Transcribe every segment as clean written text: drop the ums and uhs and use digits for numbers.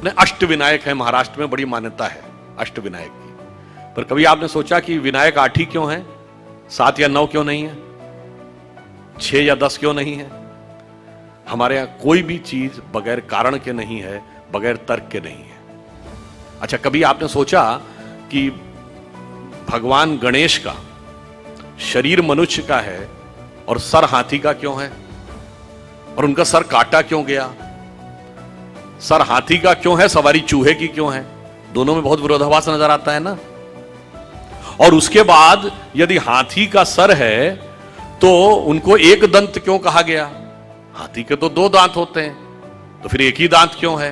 अपने अष्ट विनायक हैं, महाराष्ट्र में बड़ी मान्यता है अष्ट विनायक की। पर कभी आपने सोचा कि विनायक 8 ही क्यों हैं, 7 या 9 क्यों नहीं है, 6 या 10 क्यों नहीं है? हमारे यहां कोई भी चीज बगैर कारण के नहीं है, बगैर तर्क के नहीं है। अच्छा, कभी आपने सोचा कि भगवान गणेश का शरीर मनुष्य का है और सर हाथी का क्यों है? और उनका सर काटा क्यों गया? सर हाथी का क्यों है, सवारी चूहे की क्यों है? दोनों में बहुत विरोधाभास नजर आता है ना। और उसके बाद यदि हाथी का सर है तो उनको एक दंत क्यों कहा गया? हाथी के तो 2 दांत होते हैं, तो फिर एक ही दांत क्यों है?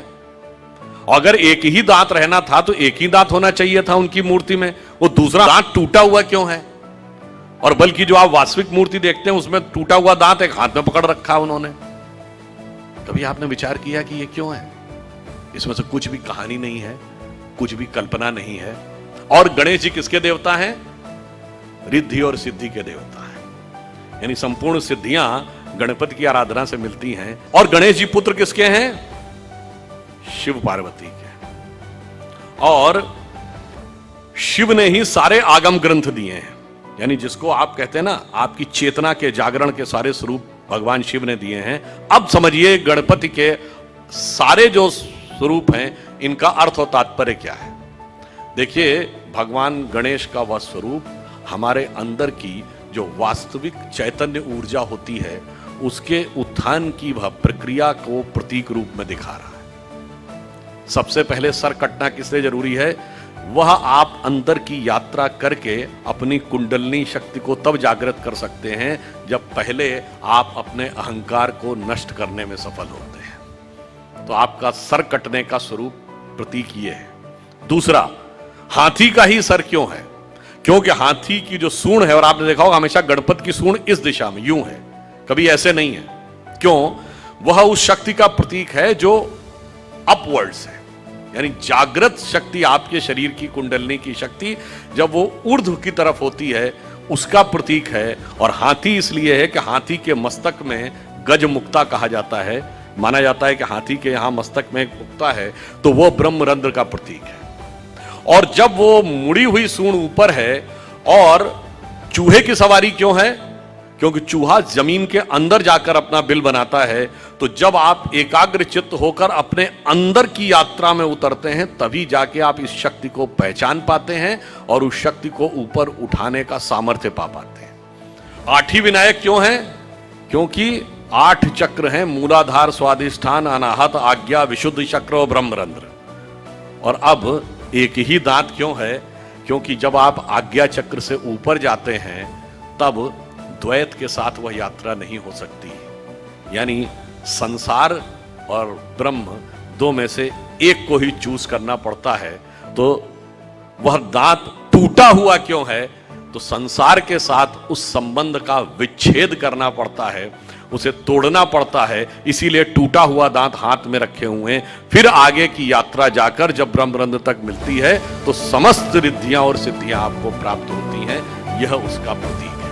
और अगर एक ही दांत रहना था तो एक ही दांत होना चाहिए था उनकी मूर्ति में, वो दूसरा दांत टूटा हुआ क्यों है? और बल्कि जो आप वास्तविक मूर्ति देखते हैं उसमें टूटा हुआ दांत एक हाथ में पकड़ रखा उन्होंने। कभी आपने विचार किया कि ये क्यों है? इसमें से कुछ भी कहानी नहीं है, कुछ भी कल्पना नहीं है। और गणेश जी किसके देवता हैं? रिद्धि और सिद्धि के देवता हैं, यानी संपूर्ण सिद्धियां गणपति की आराधना से मिलती हैं। और गणेश जी पुत्र किसके हैं? शिव पार्वती के। और शिव ने ही सारे आगम ग्रंथ दिए हैं, यानी जिसको आप कहते हैं ना, आपकी चेतना के जागरण के सारे स्वरूप भगवान शिव ने दिए हैं। अब समझिए गणपति के सारे जो स्वरूप हैं इनका अर्थ और तात्पर्य क्या है। देखिए, भगवान गणेश का वह स्वरूप हमारे अंदर की जो वास्तविक चैतन्य ऊर्जा होती है उसके उत्थान की वह प्रक्रिया को प्रतीक रूप में दिखा रहा है। सबसे पहले सर कटना किस लिए जरूरी है? वह आप अंदर की यात्रा करके अपनी कुंडलनी शक्ति को तब जागृत कर सकते हैं जब पहले आप अपने अहंकार को नष्ट करने में सफल होते हैं। तो आपका सर कटने का स्वरूप प्रतीक ये है। दूसरा, हाथी का ही सर क्यों है? क्योंकि हाथी की जो सूंड है, और आपने देखा होगा हमेशा गणपति की सूंड इस दिशा में यूं है, कभी ऐसे नहीं है। क्यों? वह उस शक्ति का प्रतीक है जो अपवर्ड्स है, यानी जागृत शक्ति, आपके शरीर की कुंडलनी की शक्ति जब वो ऊर्ध्व की तरफ होती है उसका प्रतीक है। और हाथी इसलिए है कि हाथी के मस्तक में गज मुक्ता कहा जाता है। माना जाता है कि हाथी के यहां मस्तक में एक मुक्ता है तो वो ब्रह्मरंध्र का प्रतीक है। और जब वो मुड़ी हुई सूंड ऊपर है, और चूहे की सवारी क्यों है? क्योंकि चूहा जमीन के अंदर जाकर अपना बिल बनाता है। तो जब आप एकाग्र चित्त होकर अपने अंदर की यात्रा में उतरते हैं तभी जाके आप इस शक्ति को पहचान पाते हैं और उस शक्ति को ऊपर उठाने का सामर्थ्य पा पाते हैं। 8 ही विनायक क्यों हैं? क्योंकि 8 चक्र हैं, मूलाधार, स्वाधिष्ठान, अनाहत, आज्ञा, विशुद्ध चक्र और ब्रह्मरंध्र। और अब एक ही दांत क्यों है? क्योंकि जब आप आज्ञा चक्र से ऊपर जाते हैं तब द्वैत के साथ वह यात्रा नहीं हो सकती, यानी संसार और ब्रह्म 2 में से एक को ही चूज करना पड़ता है। तो वह दांत टूटा हुआ क्यों है? तो संसार के साथ उस संबंध का विच्छेद करना पड़ता है, उसे तोड़ना पड़ता है। इसीलिए टूटा हुआ दांत हाथ में रखे हुए हैं। फिर आगे की यात्रा जाकर जब ब्रह्मरंध्र तक मिलती है तो समस्त रिद्धियां और सिद्धियां आपको प्राप्त होती हैं। यह उसका प्रतीक है।